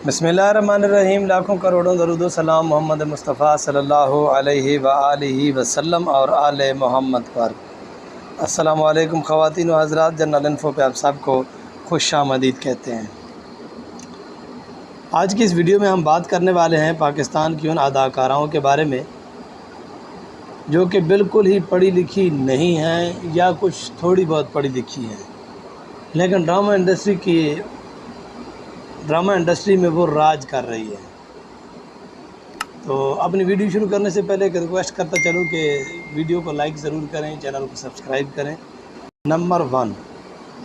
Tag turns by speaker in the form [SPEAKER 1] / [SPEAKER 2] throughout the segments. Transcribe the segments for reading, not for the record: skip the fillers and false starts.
[SPEAKER 1] बिस्मिल्लाहिर्रहमानिर्रहीम। लाखों करोड़ों दरूद व सलाम मोहम्मद मुस्तफ़ा सल्लल्लाहु अलैहि व आलिहि वसल्लम और आले मोहम्मद पर। अस्सलामु अलैकुम ख़वातीन व हज़रात, जनरल इन्फो पे आप सबको खुशामदीद कहते हैं। आज की इस वीडियो में हम बात करने वाले हैं पाकिस्तान की उन अदाकाराओं के बारे में जो कि बिल्कुल ही पढ़ी लिखी नहीं हैं या कुछ थोड़ी बहुत पढ़ी लिखी हैं, लेकिन ड्रामा इंडस्ट्री में वो राज कर रही है। तो अपनी वीडियो शुरू करने से पहले एक रिक्वेस्ट करता चलूँ कि वीडियो को लाइक ज़रूर करें, चैनल को सब्सक्राइब करें। नंबर 1,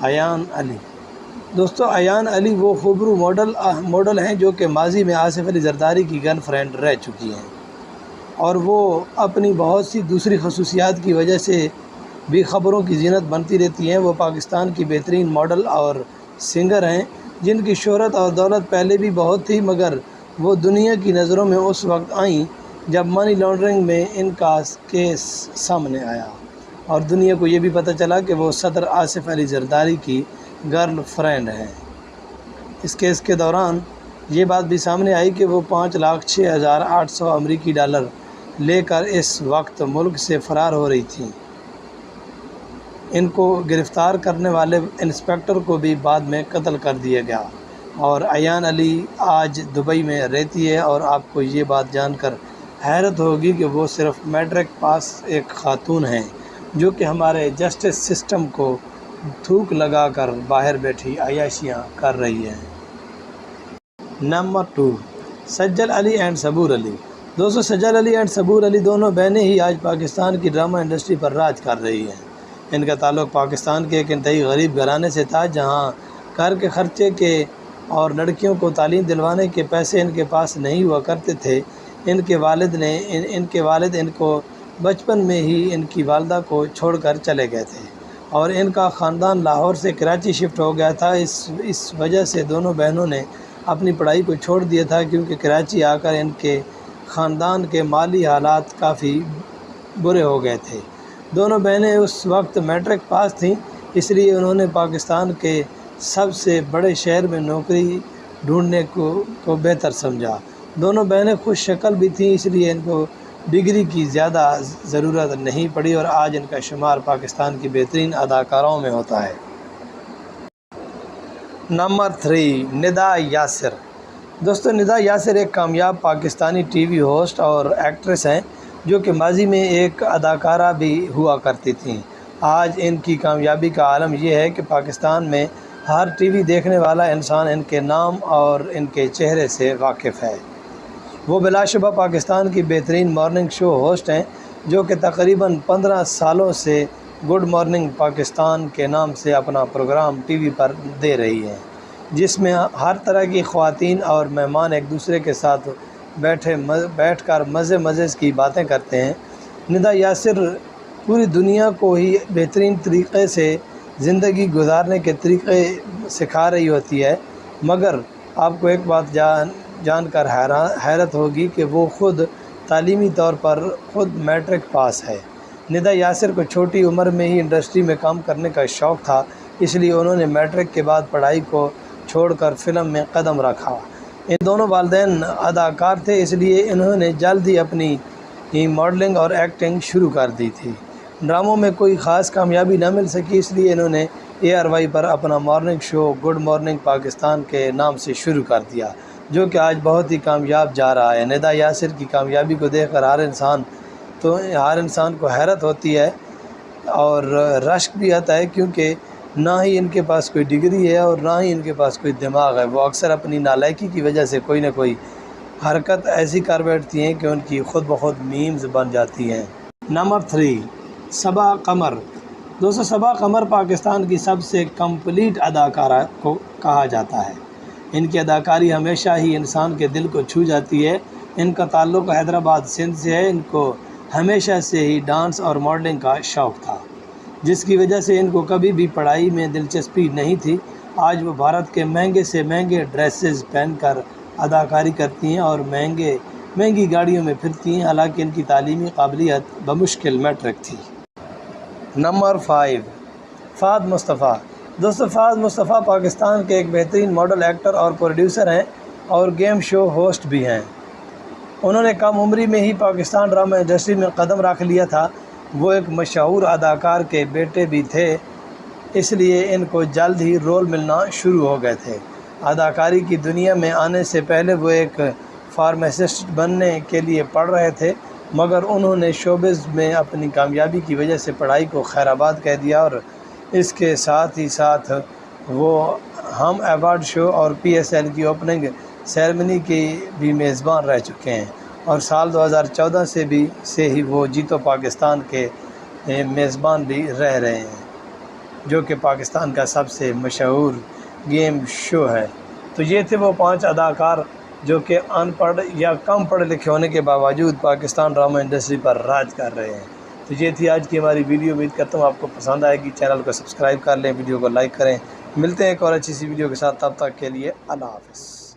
[SPEAKER 1] अयान अली। दोस्तों, अयान अली वो खूबरू मॉडल हैं जो कि माजी में आसिफ अली ज़रदारी की गर्लफ्रेंड रह चुकी हैं और वो अपनी बहुत सी दूसरी खसूसियात की वजह से भी ख़बरों की ज़ीनत बनती रहती हैं। वो पाकिस्तान की बेहतरीन मॉडल और सिंगर हैं जिनकी शोहरत और दौलत पहले भी बहुत थी, मगर वो दुनिया की नज़रों में उस वक्त आईं जब मनी लॉन्ड्रिंग में इनका केस सामने आया और दुनिया को ये भी पता चला कि वो सदर आसिफ अली ज़रदारी की गर्ल फ्रेंड हैं। इस केस के दौरान ये बात भी सामने आई कि वो 5,06,800 अमरीकी डॉलर लेकर इस वक्त मुल्क से फ़रार हो रही थी। इनको गिरफ़्तार करने वाले इंस्पेक्टर को भी बाद में कत्ल कर दिया गया और अयान अली आज दुबई में रहती है। और आपको ये बात जानकर हैरत होगी कि वो सिर्फ़ मैट्रिक पास एक ख़ातून हैं जो कि हमारे जस्टिस सिस्टम को थूक लगाकर बाहर बैठी अयाशियाँ कर रही हैं। नंबर 2, सज्जल अली एंड सबूर अली। दोस्तों, सज्जल अली एंड सबूर अली दोनों बहनें ही आज पाकिस्तान की ड्रामा इंडस्ट्री पर राज कर रही हैं। इनका ताल्लुक़ पाकिस्तान के एक इंतहाई गरीब घराने से था जहां घर के ख़र्चे के और लड़कियों को तालीम दिलवाने के पैसे इनके पास नहीं हुआ करते थे। इनके वालिद इनको बचपन में ही इनकी वालदा को छोड़कर चले गए थे और इनका ख़ानदान लाहौर से कराची शिफ्ट हो गया था। इस वजह से दोनों बहनों ने अपनी पढ़ाई को छोड़ दिया था क्योंकि कराची आकर इनके ख़ानदान के माली हालात काफ़ी बुरे हो गए थे। दोनों बहनें उस वक्त मैट्रिक पास थीं, इसलिए उन्होंने पाकिस्तान के सबसे बड़े शहर में नौकरी ढूंढने को बेहतर समझा। दोनों बहनें खुश शक्ल भी थीं, इसलिए इनको डिग्री की ज़्यादा ज़रूरत नहीं पड़ी और आज इनका शुमार पाकिस्तान की बेहतरीन अदाकाराओं में होता है। नंबर 3, निदा यासिर। दोस्तों, निदा यासिर एक कामयाब पाकिस्तानी टीवी होस्ट और एक्ट्रेस हैं जो कि माजी में एक अदाकारा भी हुआ करती थीं। आज इनकी कामयाबी का आलम यह है कि पाकिस्तान में हर टीवी देखने वाला इंसान इनके नाम और इनके चेहरे से वाकिफ़ है। वो बिलाशुबा पाकिस्तान की बेहतरीन मॉर्निंग शो होस्ट हैं जो कि तकरीबन 15 सालों से गुड मॉर्निंग पाकिस्तान के नाम से अपना प्रोग्राम टीवी पर दे रही हैं, जिसमें हर तरह की ख़वातीन और मेहमान एक दूसरे के साथ बैठकर मज़े की बातें करते हैं। निदा यासिर पूरी दुनिया को ही बेहतरीन तरीक़े से ज़िंदगी गुजारने के तरीक़े सिखा रही होती है, मगर आपको एक बात जानकर हैरत होगी कि वो ख़ुद तालीमी तौर पर ख़ुद मैट्रिक पास है। निदा यासिर को छोटी उम्र में ही इंडस्ट्री में काम करने का शौक़ था, इसलिए उन्होंने मैट्रिक के बाद पढ़ाई को छोड़कर फ़िल्म में कदम रखा। इन दोनों वालिदैन अदाकार थे, इसलिए इन्होंने जल्द ही अपनी मॉडलिंग और एक्टिंग शुरू कर दी थी। ड्रामों में कोई ख़ास कामयाबी न मिल सकी, इसलिए इन्होंने ARY पर अपना morning show good morning Pakistan के नाम से शुरू कर दिया, जो कि आज बहुत ही कामयाब जा रहा है। निदा यासिर की कामयाबी को देखकर हर इंसान को हैरत होती है और रश्क भी आता है, क्योंकि ना ही इनके पास कोई डिग्री है और ना ही इनके पास कोई दिमाग है। वो अक्सर अपनी नालायकी की वजह से कोई ना कोई हरकत ऐसी कर बैठती हैं कि उनकी ख़ुद ब खुद मीम्स बन जाती हैं। नंबर 3, सबा कमर। दोस्तों, सबा कमर पाकिस्तान की सबसे कंप्लीट अदाकारा को कहा जाता है। इनकी अदाकारी हमेशा ही इंसान के दिल को छू जाती है। इनका ताल्लुक़ हैदराबाद सिंध से है। इनको हमेशा से ही डांस और मॉडलिंग का शौक़ था, जिसकी वजह से इनको कभी भी पढ़ाई में दिलचस्पी नहीं थी। आज वो भारत के महंगे से महंगे ड्रेसेस पहनकर अदाकारी करती हैं और महंगी गाड़ियों में फिरती हैं, हालांकि इनकी तालीमी काबिलियत बमुश्किल मैट्रिक थी। नंबर 5, फ़ाद मुस्तफ़ा। दोस्तों, फ़ाद मुस्तफ़ा पाकिस्तान के एक बेहतरीन मॉडल, एक्टर और प्रोड्यूसर हैं اور گیم شو ہوسٹ بھی ہیں۔ انہوں نے کم عمری میں ہی پاکستان ڈرامہ انڈسٹری میں قدم رکھ لیا تھا۔ وہ ایک مشہور اداکار کے بیٹے بھی تھے، اس لیے ان کو جلد ہی رول ملنا شروع ہو گئے تھے۔ اداکاری کی دنیا میں آنے سے پہلے وہ ایک فارماسسٹ بننے کے لیے پڑھ رہے تھے، مگر انہوں نے شوبز میں اپنی کامیابی کی وجہ سے پڑھائی کو خیر آباد کہہ دیا، اور اس کے ساتھ ہی ساتھ وہ ہم ایوارڈ شو اور PSL کی اوپننگ سیرمنی کی بھی میزبان رہ چکے ہیں، اور سال 2014 سے ہی وہ جیتو پاکستان کے میزبان بھی رہ رہے ہیں، جو کہ پاکستان کا سب سے مشہور گیم شو ہے۔ تو یہ تھے وہ 5 اداکار جو کہ ان پڑھ یا کم پڑھے لکھے ہونے کے باوجود پاکستان ڈرامہ انڈسٹری پر راج کر رہے ہیں۔ تو یہ تھی آج کی ہماری ویڈیو، امید کرتا ہوں آپ کو پسند آئے گی۔ چینل کو سبسکرائب کر لیں، ویڈیو کو لائک کریں۔ ملتے ہیں ایک اور اچھی سی ویڈیو کے ساتھ، تب تک کے لیے اللہ حافظ۔